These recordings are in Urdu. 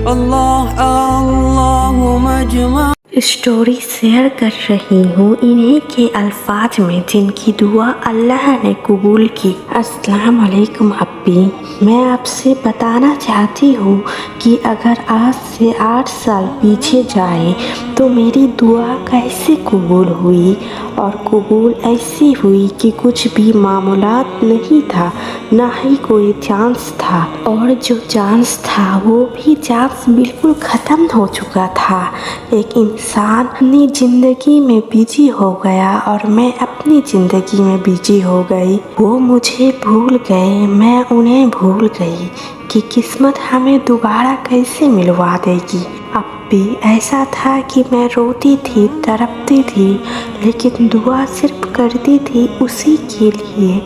اللہ اللہم اجمع اسٹوری شیئر کر رہی ہوں انہیں کے الفاظ میں جن کی دعا اللہ نے قبول کی۔ السلام علیکم اپی، میں آپ سے بتانا چاہتی ہوں کہ اگر آج سے 8 سال پیچھے جائے تو میری دعا کیسے قبول ہوئی، اور قبول ایسی ہوئی کہ کچھ بھی معمولات نہیں تھا، نہ ہی کوئی چانس تھا، اور جو چانس تھا وہ بھی چانس بالکل ختم ہو چکا تھا۔ ایک انسان اپنی زندگی میں بزی ہو گیا اور میں اپنی زندگی میں بزی ہو گئی۔ وہ مجھے بھول گئے، میں انہیں بھول گئی کہ قسمت ہمیں دوبارہ کیسے ملوا دے گی۔ اب بھی ایسا تھا کہ میں روتی تھی، تڑپتی تھی، لیکن دعا صرف کرتی تھی اسی کے لیے۔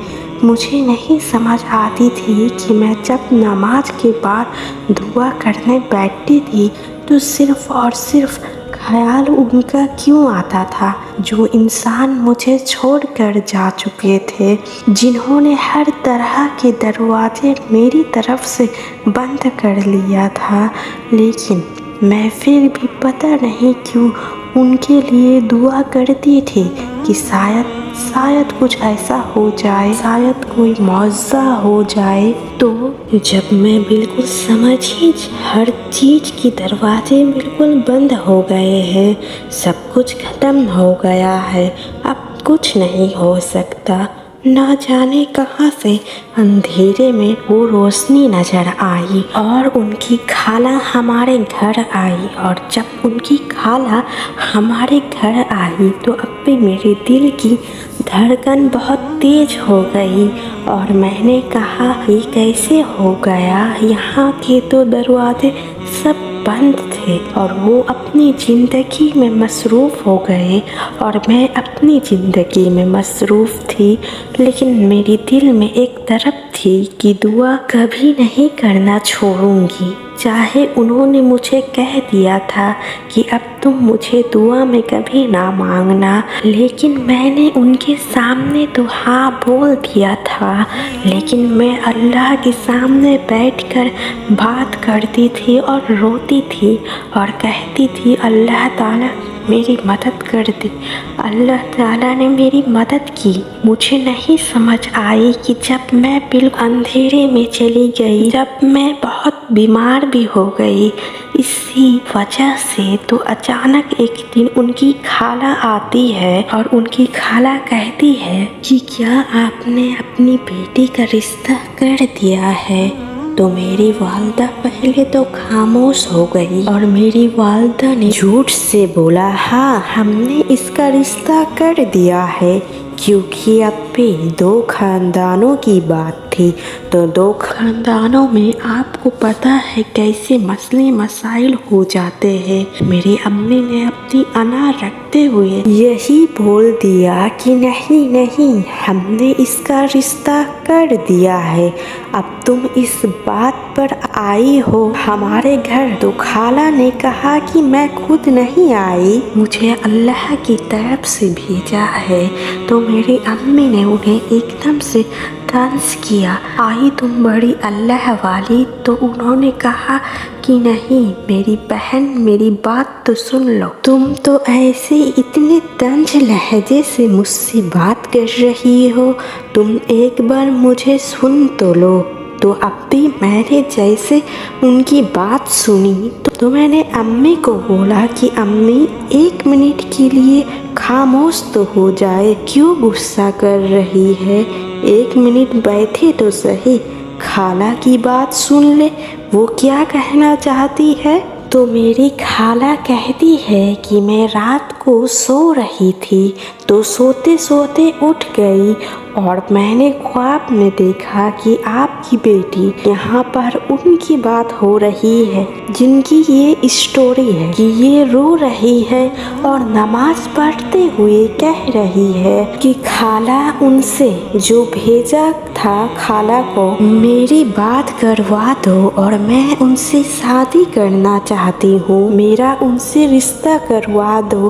مجھے نہیں سمجھ آتی تھی کہ میں جب نماز کے بعد دعا کرنے بیٹھتی تھی تو صرف اور صرف خیال ان کا کیوں آتا تھا جو انسان مجھے چھوڑ کر جا چکے تھے، جنہوں نے ہر طرح کے دروازے میری طرف سے بند کر لیا تھا، لیکن میں پھر بھی پتہ نہیں کیوں ان کے لیے دعا کرتی تھی کہ شاید کچھ ایسا ہو جائے، شاید کوئی معجزہ ہو جائے۔ تو جب میں بالکل سمجھی ہر چیز کی دروازے بالکل بند ہو گئے ہیں، سب کچھ ختم ہو گیا ہے، اب کچھ نہیں ہو سکتا، نہ جانے کہاں سے اندھیرے میں وہ روشنی نظر آئی اور ان کی خالہ ہمارے گھر آئی، اور جب ان کی خالہ ہمارے گھر آئی تو اب بھی میرے دل کی دھڑکن بہت تیز ہو گئی، اور میں نے کہا یہ کیسے ہو گیا، یہاں کے تو دروازے سب بند تھے، اور وہ اپنی زندگی میں مصروف ہو گئے اور میں اپنی زندگی میں مصروف تھی، لیکن میری دل میں ایک طرف تھی کہ دعا کبھی نہیں کرنا چھوڑوں گی، چاہے انہوں نے مجھے کہہ دیا تھا کہ اب تم مجھے دعا میں کبھی نہ مانگنا، لیکن میں نے ان کے سامنے تو ہاں بول دیا تھا، لیکن میں اللہ کے سامنے بیٹھ کر بات کرتی تھی اور روتی تھی اور کہتی تھی اللہ تعالیٰ میری مدد کر دے۔ اللہ تعالیٰ نے میری مدد کی۔ مجھے نہیں سمجھ آئی کہ جب میں بالکل اندھیرے میں چلی گئی، جب میں بہت بیمار بھی ہو گئی اسی وجہ سے، تو اچانک ایک دن ان کی خالہ آتی ہے اور ان کی خالہ کہتی ہے کہ کیا آپ نے اپنی بیٹی کا رشتہ کر دیا ہے؟ تو میری والدہ پہلے تو خاموش ہو گئی، اور میری والدہ نے جھوٹ سے بولا ہاں ہم نے اس کا رشتہ کر دیا ہے، کیونکہ اب بھی 2 خاندانوں کی بات تھی، تو 2 خاندانوں میں آپ کو پتہ ہے کیسے مسئلے مسائل ہو جاتے ہیں۔ میری امی نے اپنی انا رکھتے ہوئے یہی بول دیا کہ نہیں ہم نے اس کا رشتہ کر دیا ہے، اب تم اس بات پر آئی ہو ہمارے گھر۔ تو خالہ نے کہا کہ میں خود نہیں آئی، مجھے اللہ کی طرف سے بھیجا ہے۔ تو میری امی نے انہیں ایک دم سے طنز کیا، آئی تم بڑی اللہ والی۔ تو انہوں نے کہا کہ نہیں میری بہن میری بات تو سن لو، تم تو ایسے اتنے طنز لہجے سے مجھ سے بات کر رہی ہو، تم ایک بار مجھے سن تو لو۔ تو اب بھی میں نے جیسے ان کی بات سنی تو میں نے امی کو بولا کہ امی 1 منٹ کے لیے خاموش تو ہو جائے، کیوں غصہ کر رہی ہے، 1 منٹ بیٹھے تو صحیح، خالہ کی بات سن لے، وہ کیا کہنا چاہتی ہے۔ تو میری خالہ کہتی ہے کہ میں رات کو سو رہی تھی تو سوتے سوتے اٹھ گئی، اور میں نے خواب میں دیکھا کہ آپ کی بیٹی یہاں پر ان کی بات ہو رہی ہے جن کی یہ اسٹوری ہے کہ یہ رو رہی ہے اور نماز پڑھتے ہوئے کہہ رہی ہے کہ خالہ ان سے جو بھیجا تھا خالہ کو میری بات کروا دو، اور میں ان سے شادی کرنا چاہتی ہوں، میرا ان سے رشتہ کروا دو۔